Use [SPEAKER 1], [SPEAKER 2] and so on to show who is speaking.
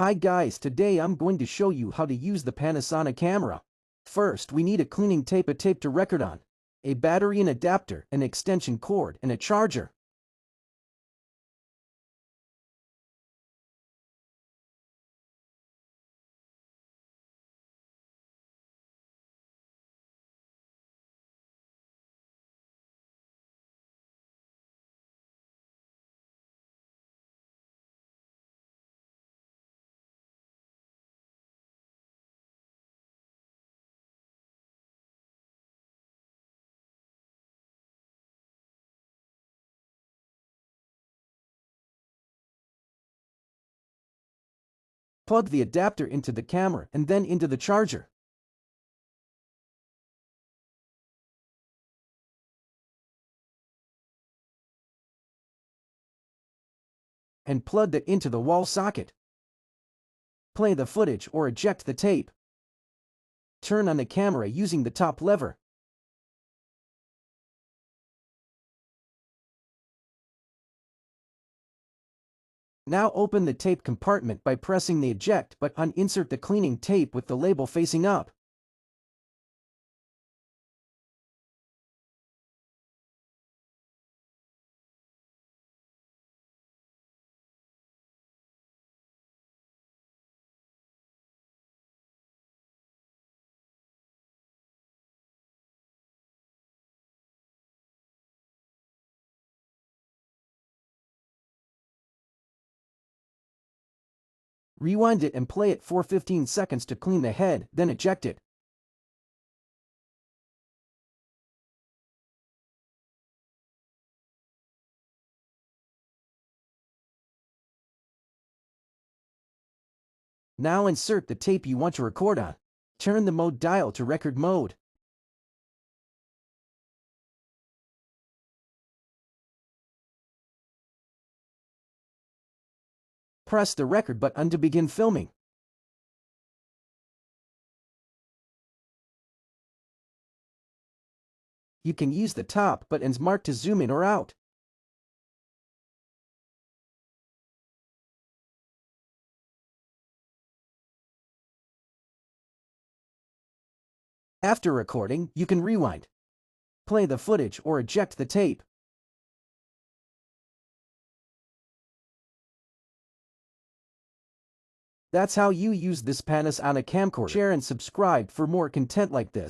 [SPEAKER 1] Hi guys, today I'm going to show you how to use the Panasonic camera. First, we need a cleaning tape to record on, a battery and adapter, an extension cord, and a charger. Plug the adapter into the camera and then into the charger. And plug it into the wall socket. Play the footage or eject the tape. Turn on the camera using the top lever. Now open the tape compartment by pressing the eject button. Insert the cleaning tape with the label facing up. Rewind it and play it for 15 seconds to clean the head, then eject it. Now insert the tape you want to record on. Turn the mode dial to record mode. Press the record button to begin filming. You can use the top buttons marked to zoom in or out. After recording, you can rewind, play the footage or eject the tape. That's how you use this Panasonic camcorder. Share and subscribe for more content like this.